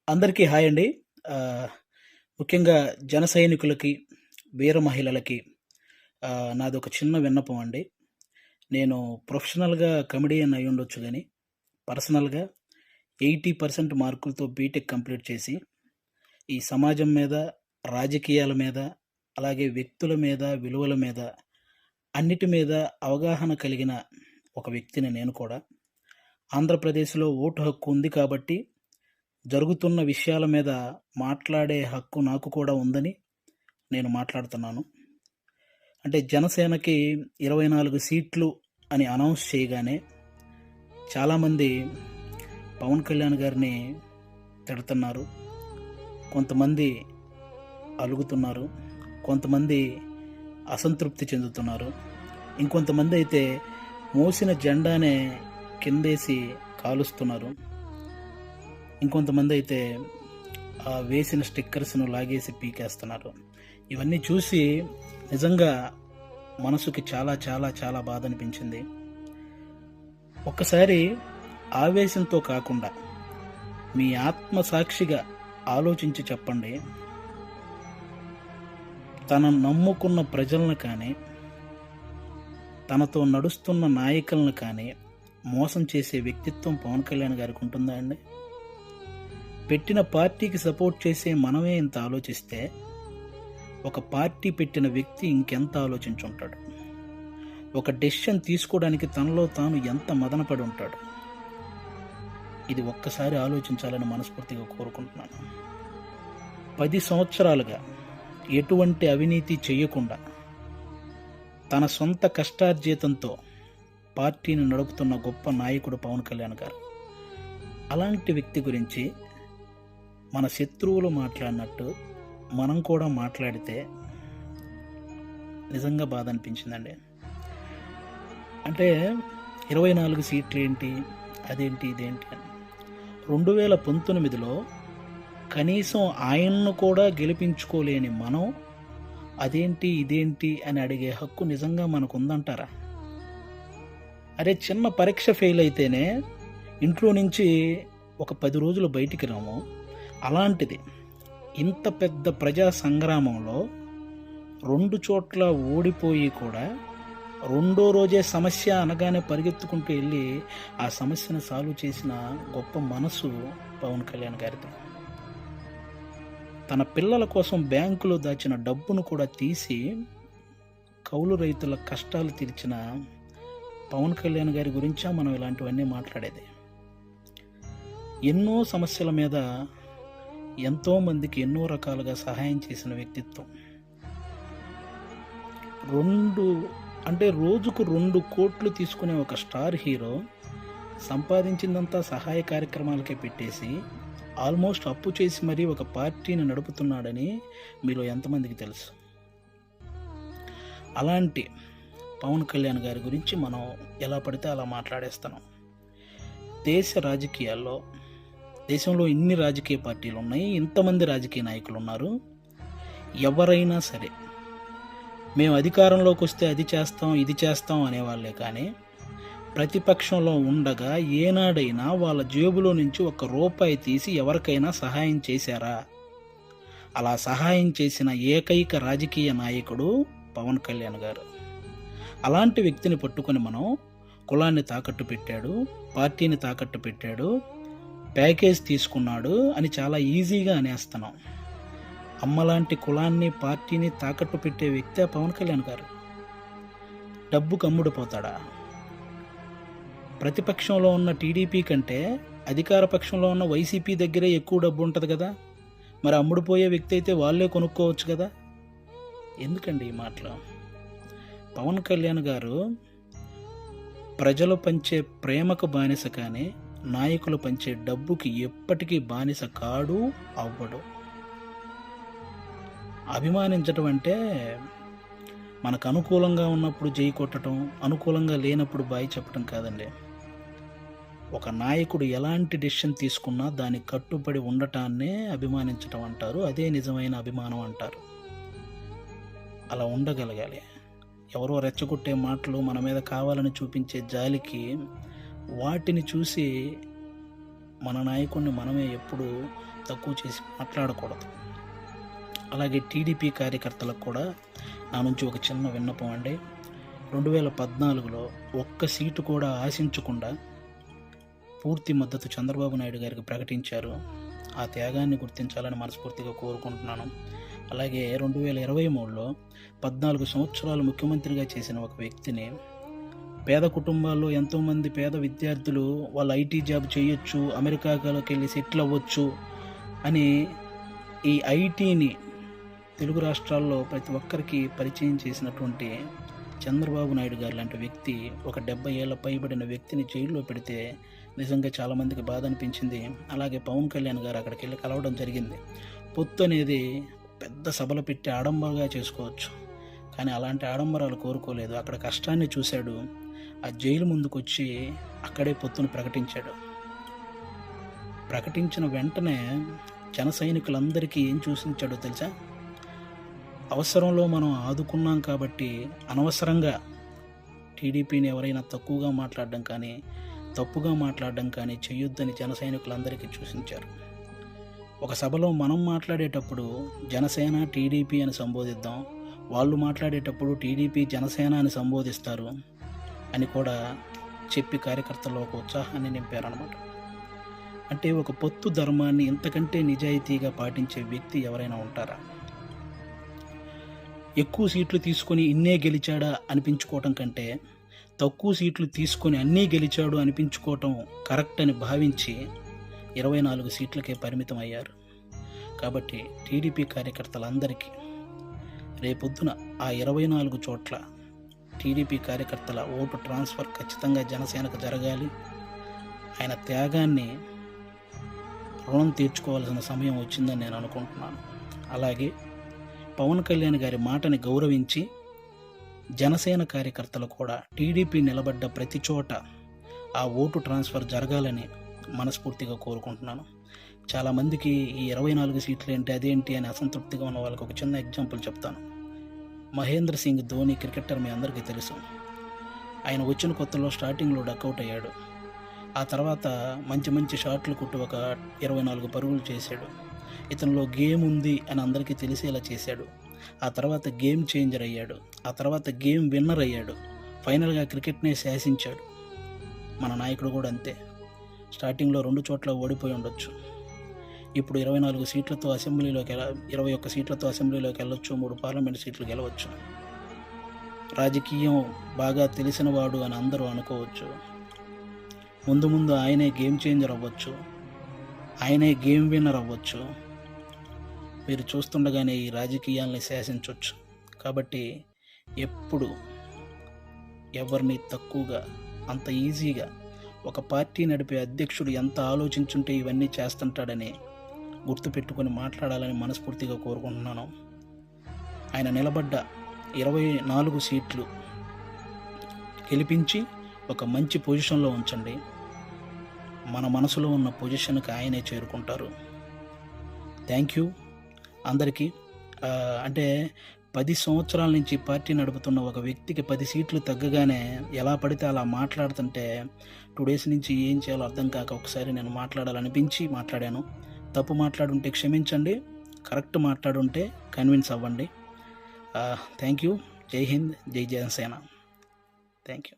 అందరికీ హాయ్ అండి. ఆహ్, ముఖ్యంగా జన సైనికులకి, వీర మహిళలకి నాదొక చిన్న విన్నపం అండి. నేను ప్రొఫెషనల్‌గా కమెడియన్ అయ్యుండొచ్చు గానీ, పర్సనల్‌గా 80% మార్కులతో బీటెక్ కంప్లీట్ చేసి, ఈ సమాజం మీద, రాజకీయాల మీద, అలాగే వ్యక్తుల మీద, విలువల మీద, అన్నిటి మీద అవగాహన కలిగిన ఒక వ్యక్తిని నేను కూడా. ఆంధ్రప్రదేశ్‌లో ఓటు హక్కు ఉంది కాబట్టి జరుగుతున్న విషయాల మీద మాట్లాడే హక్కు నాకు కూడా ఉందని నేను మాట్లాడుతున్నాను. అంటే జనసేనకి 24 సీట్లు అని అనౌన్స్ చేయగానే చాలామంది పవన్ కళ్యాణ్ గారిని తిడుతున్నారు. కొంతమంది అలుగుతున్నారు. కొంతమంది అసంతృప్తి చెందుతున్నారు. ఇంకొంతమంది అయితే మోసిన జెండానే కిందేసి కాలుస్తున్నారు. ఇంకొంతమందయితే వేసిన స్టిక్కర్స్‌ను లాగేసి పీకేస్తున్నారు. ఇవన్నీ చూసి నిజంగా మనసుకి చాలా చాలా చాలా బాధనిపించింది. ఒక్కసారి ఆవేశంతో కాకుండా మీ ఆత్మసాక్షిగా ఆలోచించి చెప్పండి. తను నమ్ముకున్న ప్రజలను కానీ, తనతో నడుస్తున్న నాయకులను కానీ మోసం చేసే వ్యక్తిత్వం పవన్ కళ్యాణ్ గారికి ఉంటుందా అండి? పెట్టిన పార్టీకి సపోర్ట్ చేసే మనమే ఇంత ఆలోచిస్తే, ఒక పార్టీ పెట్టిన వ్యక్తి ఇంకెంత ఆలోచించుంటాడు. ఒక డెసిషన్ తీసుకోవడానికి తనలో తాను ఎంత మదనపడి ఉంటాడు. ఇది ఒక్కసారి ఆలోచించాలని మనస్ఫూర్తిగా కోరుకుంటున్నాను. 10 సంవత్సరాలుగా ఎటువంటి అవినీతి చేయకుండా తన సొంత కష్టార్జితంతో పార్టీని నడుపుతున్న గొప్ప నాయకుడు పవన్ కళ్యాణ్ గారు. అలాంటి వ్యక్తి గురించి మన శత్రువులు మాట్లాడినట్టు మనం కూడా మాట్లాడితే నిజంగా బాధ అనిపించిందండి. అంటే 24 సీట్లు ఏంటి, అదేంటి, ఇదేంటి అని 2019లో కనీసం ఆయన్ను కూడా గెలిపించుకోలేని మనం అదేంటి, ఇదేంటి అని అడిగే హక్కు నిజంగా మనకు ఉందంటారా? అరే, చిన్న పరీక్ష ఫెయిల్ అయితేనే ఇంట్లో నుంచి ఒక 10 రోజులు బయటికి రాము. అలాంటిది ఇంత పెద్ద ప్రజా సంగ్రామంలో 2 చోట్ల ఓడిపోయి కూడా రెండో రోజే సమస్య అనగానే పరిగెత్తుకుంటూ వెళ్ళి ఆ సమస్యను సాల్వ్ చేసిన గొప్ప మనసు పవన్ కళ్యాణ్ గారిది. తన పిల్లల కోసం బ్యాంకులో దాచిన డబ్బును కూడా తీసి కౌలు రైతుల కష్టాలు తీర్చిన పవన్ కళ్యాణ్ గారి గురించా మనం ఇలాంటివన్నీ మాట్లాడేది. ఎన్నో సమస్యల మీద ఎంతోమందికి ఎన్నో రకాలుగా సహాయం చేసిన వ్యక్తిత్వం. రోజుకు 2 కోట్లు తీసుకునే ఒక స్టార్ హీరో సంపాదించిందంతా సహాయ కార్యక్రమాలకే పెట్టేసి ఆల్మోస్ట్ అప్పు చేసి మరీ ఒక పార్టీని నడుపుతున్నాడని మీలో ఎంతమందికి తెలుసు? అలాంటి పవన్ కళ్యాణ్ గారి గురించి మనం ఎలా పడితే అలా మాట్లాడేస్తున్నాం. దేశంలో ఇన్ని రాజకీయ పార్టీలు ఉన్నాయి, ఇంతమంది రాజకీయ నాయకులు ఉన్నారు. ఎవరైనా సరే మేము అధికారంలోకి వస్తే అది చేస్తాం, ఇది చేస్తాం అనేవాళ్ళే కానీ ప్రతిపక్షంలో ఉండగా ఏనాడైనా వాళ్ళ జేబులో నుంచి ₹1 తీసి ఎవరికైనా సహాయం చేశారా? అలా సహాయం చేసిన ఏకైక రాజకీయ నాయకుడు పవన్ కళ్యాణ్ గారు. అలాంటి వ్యక్తిని పట్టుకొని మనం కులాన్ని తాకట్టు పెట్టాడు, పార్టీని తాకట్టు పెట్టాడు, ప్యాకేజ్ తీసుకున్నాడు అని చాలా ఈజీగా అనేస్తున్నాం. అమ్మలాంటి కులాన్ని, పార్టీని తాకట్టు పెట్టే వ్యక్తే పవన్ కళ్యాణ్ గారు. డబ్బుకు అమ్ముడుపోతాడా? ప్రతిపక్షంలో ఉన్న టీడీపీ కంటే అధికార పక్షంలో ఉన్న వైసీపీ దగ్గరే ఎక్కువ డబ్బు ఉంటుంది కదా. మరి అమ్ముడుపోయే వ్యక్తి అయితే వాళ్ళే కొనుక్కోవచ్చు కదా. ఎందుకండి ఈ మాటలు? పవన్ కళ్యాణ్ గారు ప్రజలు పంచే ప్రేమకు బానిస కానీ నాయకులు పంచే డబ్బుకి ఎప్పటికీ బానిస కాడు, అవ్వడు. అభిమానించటం అంటే మనకు అనుకూలంగా ఉన్నప్పుడు జై కొట్టడం, అనుకూలంగా లేనప్పుడు బాయ్ చెప్పడం కాదండి. ఒక నాయకుడు ఎలాంటి డెసిషన్ తీసుకున్నా దానికి కట్టుబడి ఉండటాన్నే అభిమానించటం అంటారు. అదే నిజమైన అభిమానం అంటారు. అలా ఉండగలగాలి. ఎవరో రెచ్చగొట్టే మాటలు, మన మీద కావాలని చూపించే జాలికి వాటిని చూసి మన నాయకుడిని మనమే ఎప్పుడు తక్కువ చేసి మాట్లాడకూడదు. అలాగే టీడీపీ కార్యకర్తలకు కూడా నా నుంచి ఒక చిన్న విన్నపం అండి. 2014లో ఒక్క సీటు కూడా ఆశించకుండా పూర్తి మద్దతు చంద్రబాబు నాయుడు గారికి ప్రకటించారు. ఆ త్యాగాన్ని గుర్తించాలని మనస్ఫూర్తిగా కోరుకుంటున్నాను. అలాగే 2023లో 14 సంవత్సరాలు ముఖ్యమంత్రిగా చేసిన ఒక వ్యక్తిని, పేద కుటుంబాల్లో ఎంతోమంది పేద విద్యార్థులు వాళ్ళు ఐటీ జాబ్ చేయొచ్చు, అమెరికాలోకి వెళ్ళి సెటిల్ అవ్వచ్చు అని ఈ ఐటీని తెలుగు రాష్ట్రాల్లో ప్రతి ఒక్కరికి పరిచయం చేసినటువంటి చంద్రబాబు నాయుడు గారు లాంటి వ్యక్తి, ఒక 70 ఏళ్ళ పైబడిన వ్యక్తిని జైల్లో పెడితే నిజంగా చాలామందికి బాధ అనిపించింది. అలాగే పవన్ కళ్యాణ్ గారు అక్కడికి వెళ్ళి కలవడం జరిగింది. పొత్తు అనేది పెద్ద సభలు పెట్టి ఆడంబరంగా చేసుకోవచ్చు, కానీ అలాంటి ఆడంబరాలు కోరుకోలేదు. అక్కడ కష్టాన్ని చూశాడు. ఆ జైలు ముందుకు వచ్చి అక్కడే పొత్తును ప్రకటించాడు. ప్రకటించిన వెంటనే జన సైనికులందరికీ ఏం చూసించాడో తెలుసా? అవసరంలో మనం ఆదుకున్నాం కాబట్టి అనవసరంగా టీడీపీని ఎవరైనా తక్కువగా మాట్లాడడం కానీ, తప్పుగా మాట్లాడడం కానీ చేయొద్దని జన సైనికులందరికీ సూచించారు. ఒక సభలో మనం మాట్లాడేటప్పుడు జనసేన టీడీపీ అని సంబోధిద్దాం, వాళ్ళు మాట్లాడేటప్పుడు టీడీపీ జనసేన అని సంబోధిస్తారు అని కూడా చెప్పి కార్యకర్తల్లో ఒక ఉత్సాహాన్ని నింపారనమాట. అంటే ఒక పొత్తు ధర్మాన్ని ఇంతకంటే నిజాయితీగా పాటించే వ్యక్తి ఎవరైనా ఉంటారా? ఎక్కువ సీట్లు తీసుకొని ఇన్నే గెలిచాడా అనిపించుకోవటం కంటే, తక్కువ సీట్లు తీసుకొని అన్నీ గెలిచాడు అనిపించుకోవటం కరెక్ట్ అని భావించి 24 సీట్లకే పరిమితం అయ్యారు. కాబట్టి టీడీపీ కార్యకర్తలందరికీ రేపొద్దున ఆ 24 చోట్ల టీడీపీ కార్యకర్తల ఓటు ట్రాన్స్ఫర్ ఖచ్చితంగా జనసేనకు జరగాలి. ఆయన త్యాగాన్ని రుణం తీర్చుకోవాల్సిన సమయం వచ్చిందని నేను అనుకుంటున్నాను. అలాగే పవన్ కళ్యాణ్ గారి మాటని గౌరవించి జనసేన కార్యకర్తలు కూడా టీడీపీ నిలబడ్డ ప్రతి చోట ఆ ఓటు ట్రాన్స్ఫర్ జరగాలని మనస్ఫూర్తిగా కోరుకుంటున్నాను. చాలామందికి ఈ 24 సీట్లు ఏంటి అదేంటి అని అసంతృప్తిగా ఉన్న వాళ్ళకి ఒక చిన్న ఎగ్జాంపుల్ చెప్తాను. మహేంద్ర సింగ్ ధోని క్రికెటర్ మీ అందరికీ తెలుసు. ఆయన వచ్చిన కొత్తలో స్టార్టింగ్లో డక్అవుట్ అయ్యాడు. ఆ తర్వాత మంచి మంచి షాట్లు కొట్టి ఒక 24 పరుగులు చేశాడు. ఇతనిలో గేమ్ ఉంది అని అందరికీ తెలిసేలా చేశాడు. ఆ తర్వాత గేమ్ చేంజర్ అయ్యాడు. ఆ తర్వాత గేమ్ విన్నర్ అయ్యాడు. ఫైనల్గా క్రికెట్నే శాసించాడు. మన నాయకుడు కూడా అంతే. స్టార్టింగ్లో 2 చోట్ల ఓడిపోయి ఉండొచ్చు. ఇప్పుడు 24 సీట్లతో అసెంబ్లీలోకి 21 సీట్లతో అసెంబ్లీలోకి వెళ్ళొచ్చు, 3 పార్లమెంట్ సీట్లు గెలవచ్చు. రాజకీయం బాగా తెలిసినవాడు అని అందరూ అనుకోవచ్చు. ముందు ముందు ఆయనే గేమ్ చేంజర్ అవ్వచ్చు, ఆయనే గేమ్ విన్నర్ అవ్వచ్చు. మీరు చూస్తుండగానే ఈ రాజకీయాల్ని శాసించవచ్చు. కాబట్టి ఎప్పుడు ఎవరిని తక్కువగా, అంత ఈజీగా ఒక పార్టీ నడిపే అధ్యక్షుడు ఎంత ఆలోచించుంటే ఇవన్నీ చేస్తుంటాడని గుర్తుపెట్టుకొని మాట్లాడాలని మనస్ఫూర్తిగా కోరుకుంటున్నాను. ఆయన నిలబడ్డ 24 సీట్లు గెలిపించి ఒక మంచి పొజిషన్లో ఉంచండి. మన మనసులో ఉన్న పొజిషన్కి ఆయనే చేరుకుంటారు. థ్యాంక్ యూ అందరికీ. అంటే 10 సంవత్సరాల నుంచి పార్టీ నడుపుతున్న ఒక వ్యక్తికి 10 సీట్లు తగ్గగానే ఎలా పడితే అలా మాట్లాడుతుంటే 2 డేస్ నుంచి ఏం చేయాలో అర్థం కాక ఒకసారి నేను మాట్లాడాలనిపించి మాట్లాడాను. తప్పు మాట్లాడుంటే క్షమించండి, కరెక్ట్ మాట్లాడుంటే కన్విన్స్ అవ్వండి. Thank you. జై హింద్, జై జనసేన. Thank you.